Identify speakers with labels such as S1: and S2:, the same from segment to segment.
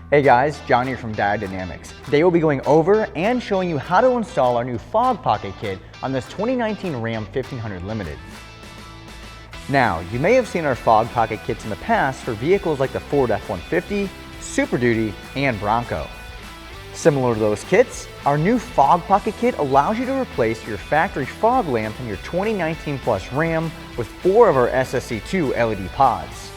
S1: Hey guys, John here from Diode Dynamics. Today we'll be going over and showing you how to install our new fog pocket kit on this 2019 Ram 1500 Limited. Now, you may have seen our fog pocket kits in the past for vehicles like the Ford F-150, Super Duty, and Bronco. Similar to those kits, our new fog pocket kit allows you to replace your factory fog lamp in your 2019 Plus Ram with 4 of our SSC2 LED pods.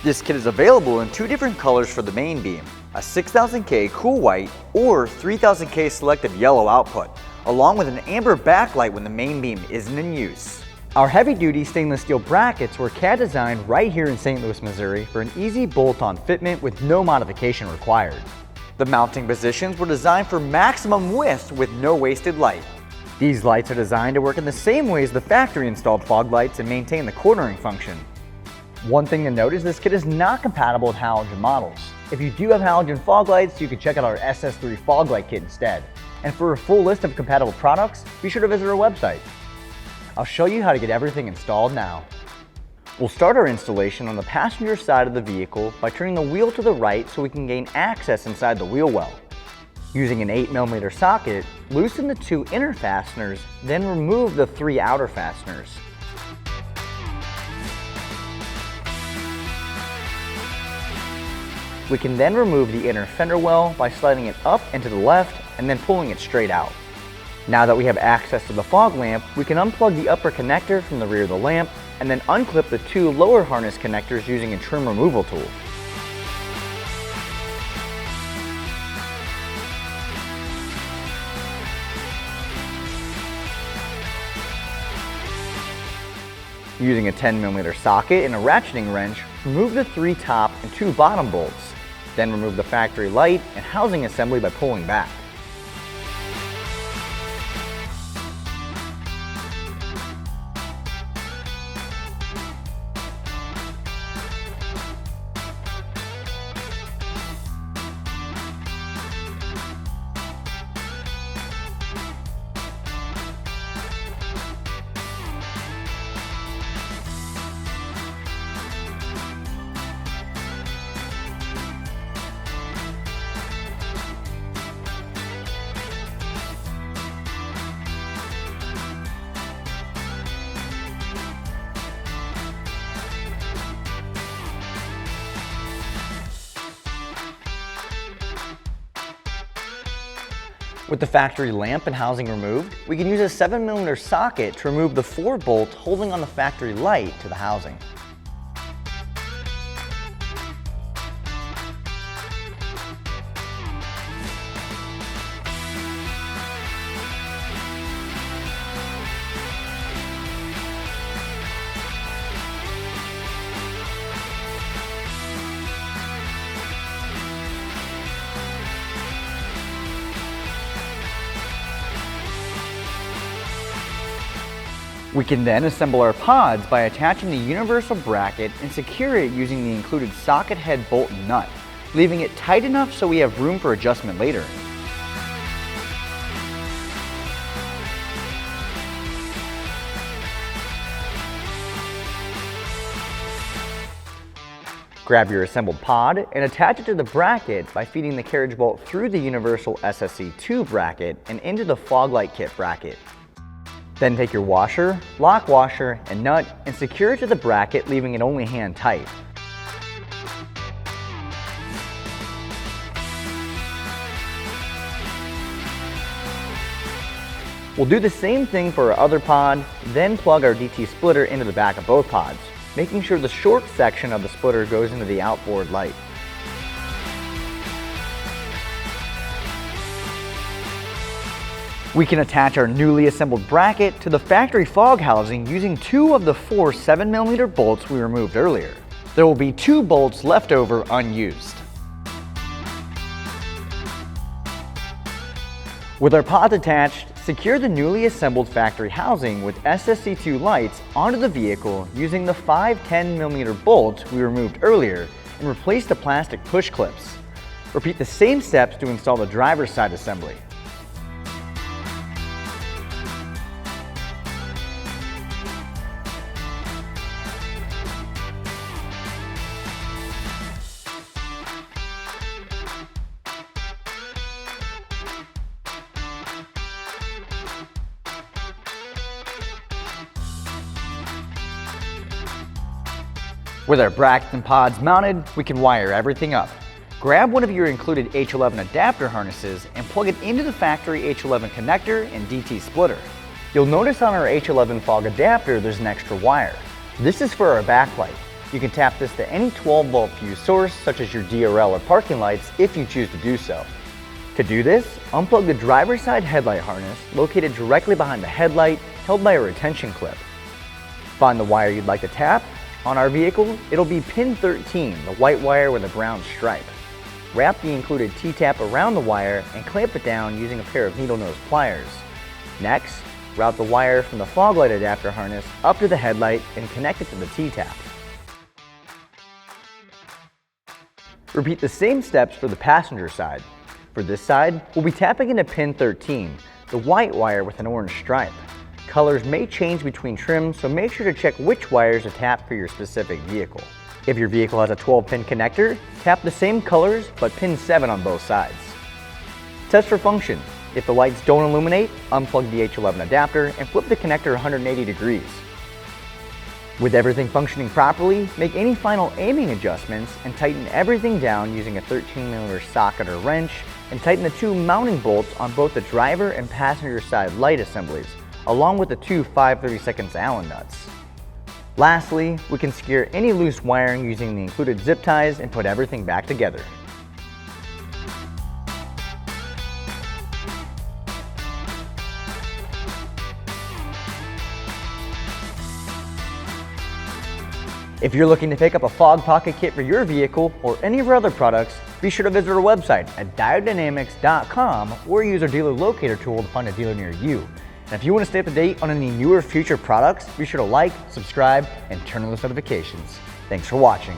S1: This kit is available in 2 different colors for the main beam, a 6000K cool white or 3000K selective yellow output, along with an amber backlight when the main beam isn't in use. Our heavy-duty stainless steel brackets were CAD designed right here in St. Louis, Missouri for an easy bolt-on fitment with no modification required. The mounting positions were designed for maximum width with no wasted light. These lights are designed to work in the same way as the factory-installed fog lights and maintain the cornering function. One thing to note is this kit is not compatible with halogen models. If you do have halogen fog lights, you can check out our SS3 fog light kit instead. And for a full list of compatible products, be sure to visit our website. I'll show you how to get everything installed now. We'll start our installation on the passenger side of the vehicle by turning the wheel to the right so we can gain access inside the wheel well. Using an 8mm socket, loosen the 2 inner fasteners, then remove the 3 outer fasteners. We can then remove the inner fender well by sliding it up and to the left and then pulling it straight out. Now that we have access to the fog lamp, we can unplug the upper connector from the rear of the lamp and then unclip the 2 lower harness connectors using a trim removal tool. Using a 10mm socket and a ratcheting wrench, remove the 3 top and 2 bottom bolts. Then remove the factory light and housing assembly by pulling back. With the factory lamp and housing removed, we can use a 7mm socket to remove the 4 bolts holding on the factory light to the housing. We can then assemble our pods by attaching the universal bracket and secure it using the included socket head bolt and nut, leaving it tight enough so we have room for adjustment later. Grab your assembled pod and attach it to the bracket by feeding the carriage bolt through the universal SSC2 bracket and into the fog light kit bracket. Then take your washer, lock washer, and nut and secure it to the bracket, leaving it only hand tight. We'll do the same thing for our other pod, then plug our DT splitter into the back of both pods, making sure the short section of the splitter goes into the outboard light. We can attach our newly assembled bracket to the factory fog housing using 2 of the 4 7mm bolts we removed earlier. There will be 2 bolts left over unused. With our pods attached, secure the newly assembled factory housing with SSC2 lights onto the vehicle using the 5 10mm bolts we removed earlier and replace the plastic push clips. Repeat the same steps to install the driver's side assembly. With our brackets and pods mounted, we can wire everything up. Grab one of your included H11 adapter harnesses and plug it into the factory H11 connector and DT splitter. You'll notice on our H11 fog adapter there's an extra wire. This is for our backlight. You can tap this to any 12-volt fuse source such as your DRL or parking lights if you choose to do so. To do this, unplug the driver's side headlight harness located directly behind the headlight, held by a retention clip. Find the wire you'd like to tap. On our vehicle, it'll be pin 13, the white wire with a brown stripe. Wrap the included T-tap around the wire and clamp it down using a pair of needle nose pliers. Next, route the wire from the fog light adapter harness up to the headlight and connect it to the T-tap. Repeat the same steps for the passenger side. For this side, we'll be tapping into pin 13, the white wire with an orange stripe. Colors may change between trims, so make sure to check which wires to tap for your specific vehicle. If your vehicle has a 12-pin connector, tap the same colors but pin 7 on both sides. Test for function. If the lights don't illuminate, unplug the H11 adapter and flip the connector 180 degrees. With everything functioning properly, make any final aiming adjustments and tighten everything down using a 13mm socket or wrench, and tighten the 2 mounting bolts on both the driver and passenger side light assemblies, along with the 2 5/32 Allen nuts. Lastly, we can secure any loose wiring using the included zip ties and put everything back together. If you're looking to pick up a fog pocket kit for your vehicle or any of our other products, be sure to visit our website at diodedynamics.com or use our dealer locator tool to find a dealer near you. And if you want to stay up to date on any newer future products, be sure to like, subscribe, and turn on those notifications. Thanks for watching.